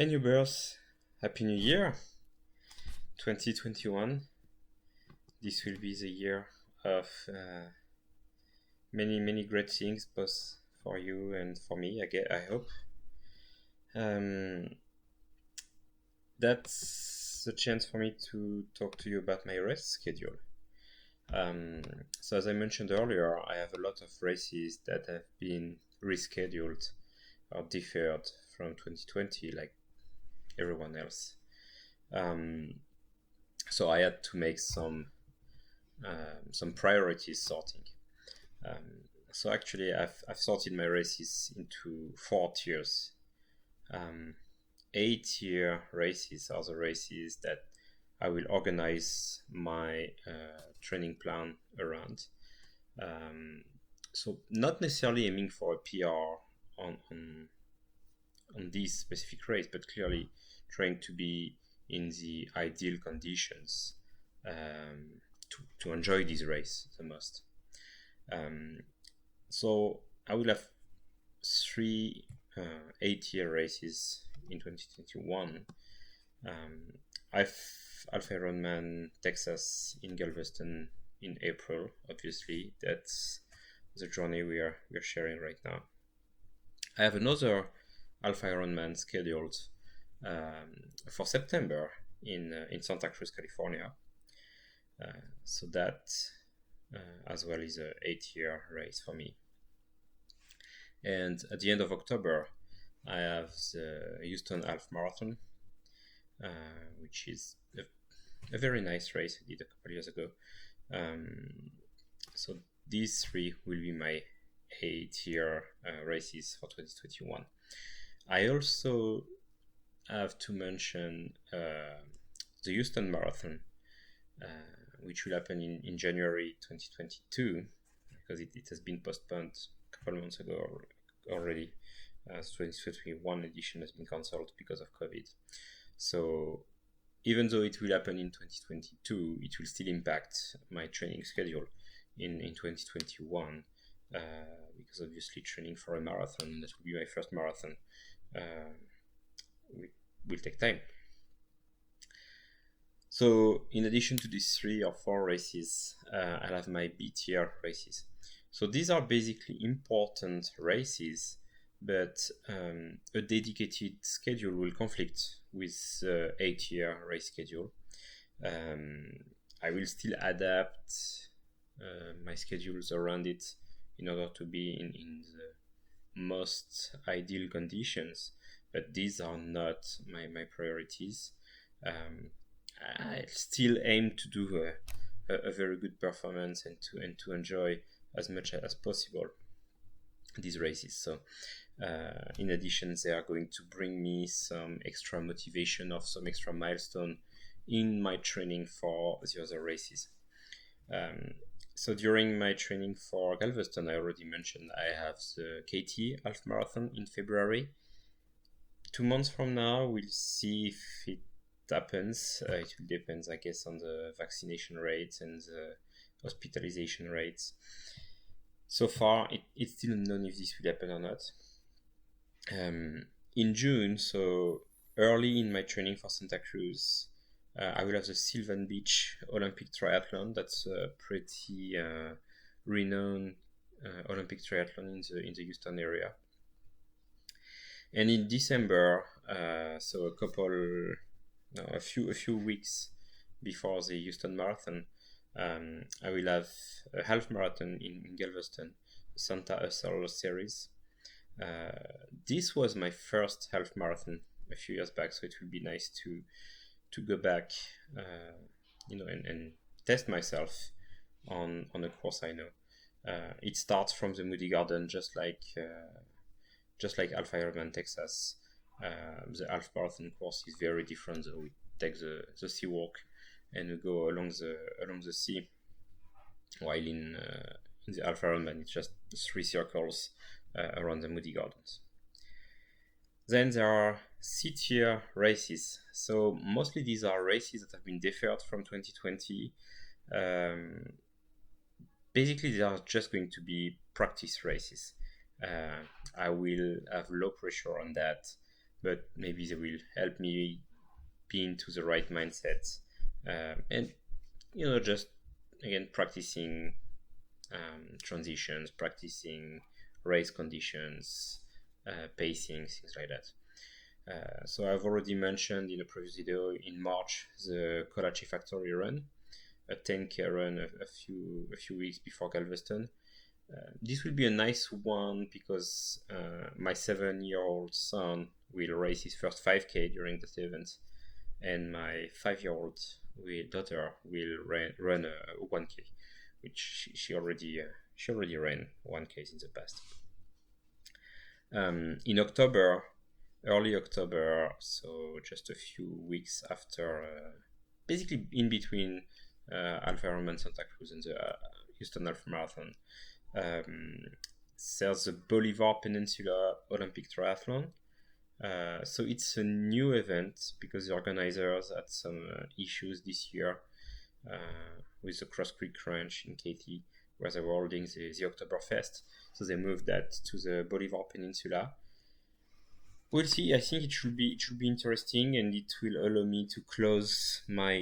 Hey Noobers, Happy New Year 2021. This will be the year of many great things, both for you and for me. I hope. Um, that's the chance for me to talk to you about my race schedule. So as I mentioned earlier, I have a lot of races that have been rescheduled or deferred from 2020, like everyone else. So I had to make some priorities sorting. So actually, I've sorted my races into 4 tiers. 8 tier races are the races that I will organize my training plan around. So not necessarily aiming for a PR on this specific race, but clearly trying to be in the ideal conditions to enjoy this race the most. So I will have three 8 year races in 2021. I've Alpha Ironman Texas in Galveston in April. Obviously, that's the journey we're sharing right now. I have another Alpha Ironman scheduled for September in Santa Cruz, California. So that as well is a 8 year race for me. And at the end of October, I have the Houston Half Marathon, which is a very nice race I did a couple years ago. So these three will be my 8 year races for 2021. I also have to mention the Houston Marathon, which will happen in January 2022, because it has been postponed a couple months ago already. 2021 edition has been cancelled because of COVID. So even though it will happen in 2022, it will still impact my training schedule in 2021, because obviously training for a marathon, that will be my first marathon, will take time. So in addition to these 3 or 4 races, I'll have my B tier races. So these are basically important races, but a dedicated schedule will conflict with the 8 year race schedule. I will still adapt my schedules around it in order to be in the most ideal conditions, but these are not my priorities. I still aim to do a very good performance and to enjoy as much as possible these races. So in addition, they are going to bring me some extra motivation of some extra milestone in my training for the other races. So during my training for Galveston, I already mentioned I have the KT Half Marathon in February. 2 months from now, we'll see if it happens. It will depend, I guess, on the vaccination rates and the hospitalization rates. So far, it's still unknown if this will happen or not. In June, so early in my training for Santa Cruz, I will have the Sylvan Beach Olympic Triathlon. That's a pretty renowned Olympic triathlon in the Houston area. And in December, so a few weeks before the Houston Marathon, I will have a half marathon in Galveston, Santa Hustle Series. This was my first half marathon a few years back, so it will be nice to go back, and test myself on a course I know. It starts from the Moody Garden, just like Alpha Ironman Texas. The half marathon course is very different, though. We take the sea walk and we go along the sea, while in the Alpha Ironman it's just 3 circles around the Moody Gardens. Then there are C-tier races. So mostly these are races that have been deferred from 2020. Basically, they are just going to be practice races. I will have low pressure on that. but maybe they will help me be into the right mindset, and just again practicing transitions, practicing race conditions, pacing, things like that. So I've already mentioned in a previous video in March the Kolache Factory run, a 10K run a few weeks before Galveston. This will be a nice one because my 7-year-old son will race his first 5K during this event, and my 5-year-old daughter will run a 1K, which she already ran 1Ks in the past. In October, early October, so just a few weeks after, basically in between Alpha Ironman Santa Cruz and the Houston Half Marathon, there's the Bolivar Peninsula Olympic Triathlon. So it's a new event because the organizers had some issues this year with the Cross Creek Ranch in Katy, where they were holding the Oktoberfest. So they moved that to the Bolivar Peninsula. We'll see. I think it should be interesting, and it will allow me to close my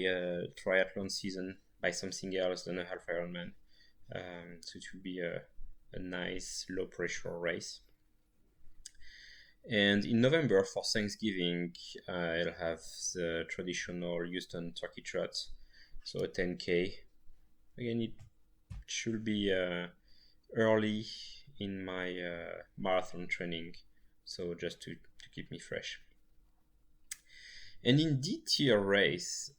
triathlon season by something else than a half Ironman. So it will be a nice low pressure race. And in November for Thanksgiving, I'll have the traditional Houston Turkey Trot, so a 10K. Again, it should be early in my marathon training, so just to keep me fresh. And in D-tier race,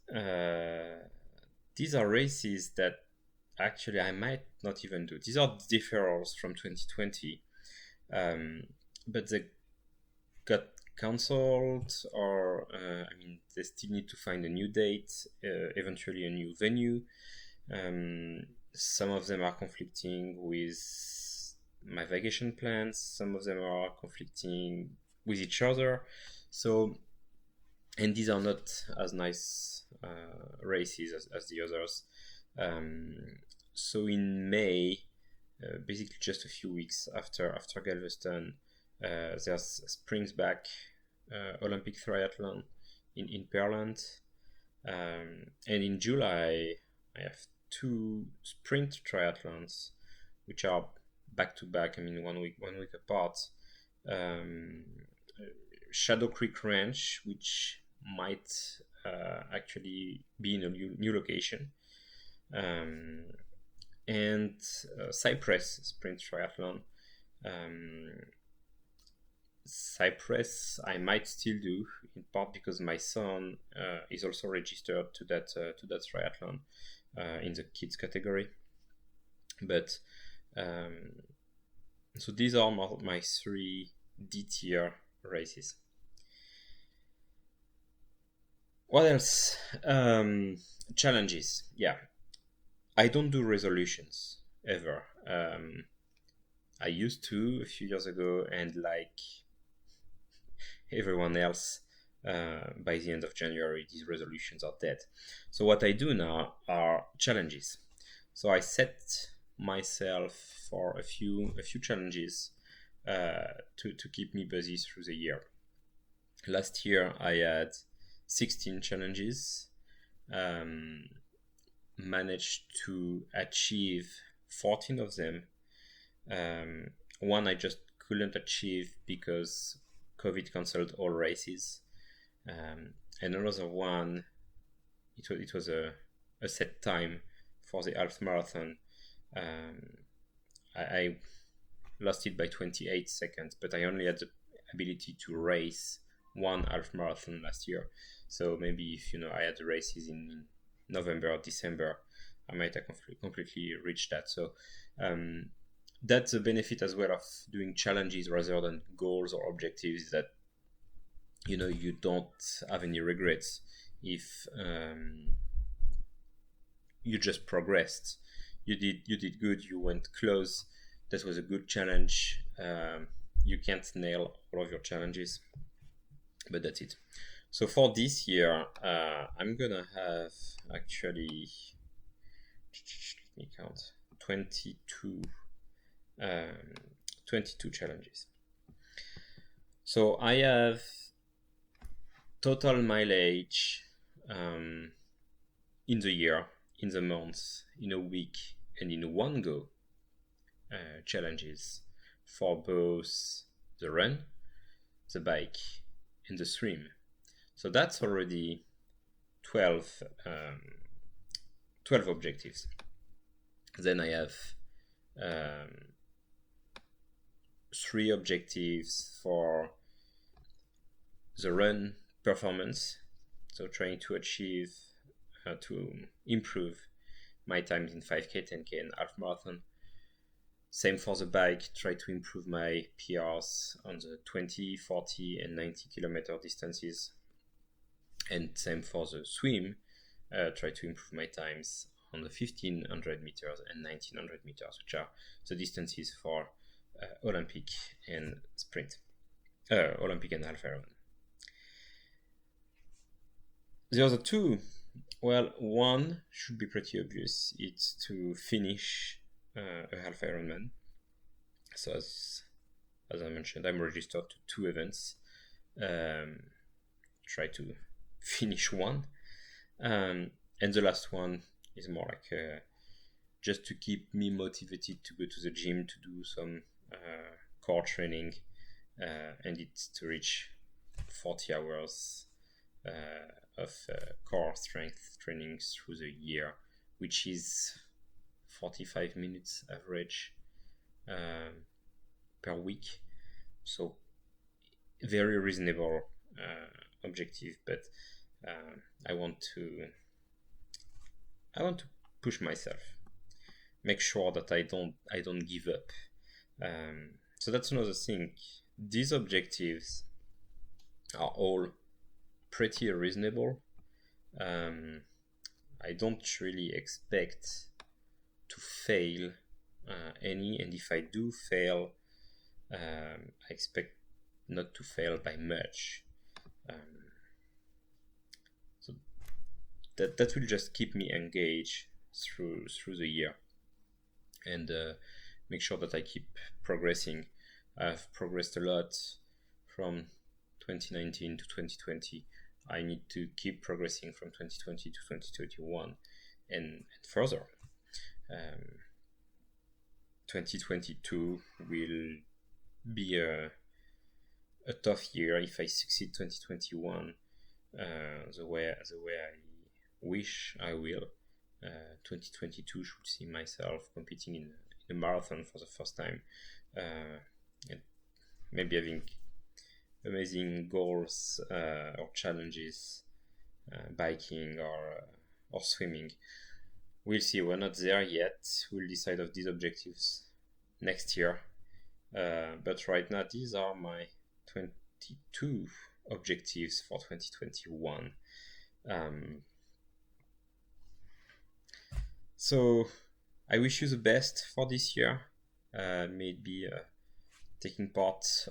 these are races that actually I might not even do. These are deferrals from 2020, but they got cancelled, or they still need to find a new date, eventually a new venue. Some of them are conflicting with my vacation plans, some of them are conflicting with each other. So, and these are not as nice races as the others. So in May, basically just a few weeks after Galveston, there's Springs Back Olympic Triathlon in Pearland, and in July I have 2 sprint triathlons, which are back to back. 1 week apart. Shadow Creek Ranch, which might actually be in a new location, and Cypress Sprint Triathlon. Cypress I might still do, in part because my son is also registered to that triathlon in the kids category. But so these are my 3 D-tier races. What else? Challenges. Yeah, I don't do resolutions ever. I used to a few years ago, and like everyone else, by the end of January, these resolutions are dead. So what I do now are challenges. So I set myself for a few challenges to keep me busy through the year. Last year I had 16 challenges, managed to achieve 14 of them. One I just couldn't achieve because COVID cancelled all races. And another one, it was a set time for the half marathon. I lost it by 28 seconds, but I only had the ability to race 1 half marathon last year. So maybe if I had the races in November or December, I might have completely reached that. So that's a benefit as well of doing challenges rather than goals or objectives, that you don't have any regrets if you just progressed. You did good, you went close, that was a good challenge. You can't nail all of your challenges, but that's it. So for this year, I'm gonna have actually, let me count, 22 challenges. So I have total mileage in the year, in the month, in a week, and in one go challenges for both the run, the bike, and the swim. So that's already 12, 12 objectives. Then I have 3 objectives for the run performance, so trying to achieve to improve my times in 5k, 10k, and half marathon. Same for the bike, try to improve my PRs on the 20, 40, and 90 kilometer distances. And same for the swim, try to improve my times on the 1500 meters and 1900 meters, which are the distances for Olympic and sprint, Olympic and half Ironman. The other 2, well, one should be pretty obvious. It's to finish a half Ironman. So as I mentioned, I'm registered to 2 events. Try to finish one. And the last one is more like just to keep me motivated to go to the gym to do some core training, and it's to reach 40 hours of core strength training through the year, which is 45 minutes average per week. So very reasonable objective, but I want to push myself, make sure that I don't give up. So that's another thing. These objectives are all pretty reasonable. I don't really expect to fail any, and if I do fail, I expect not to fail by much. So that will just keep me engaged through the year, and make sure that I keep progressing. I've progressed a lot from 2019 to 2020. I need to keep progressing from 2020 to 2021 and further. 2022 will be a tough year if I succeed 2021 the way I wish I will. 2022 should see myself competing in a marathon for the first time, and maybe having amazing goals or challenges, biking or swimming. We'll see. We're not there yet. We'll decide of these objectives next year. But right now, these are my 22 objectives for 2021. So I wish you the best for this year. Maybe taking part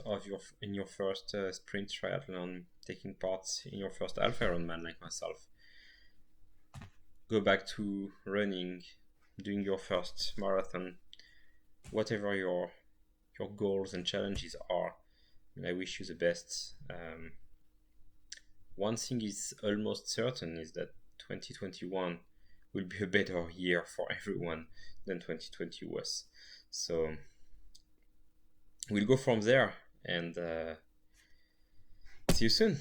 in your first sprint triathlon, taking part in your first half Ironman like myself. Go back to running, doing your first marathon, whatever your goals and challenges are. And I wish you the best. One thing is almost certain is that 2021 will be a better year for everyone than 2020 was. So we'll go from there, and see you soon.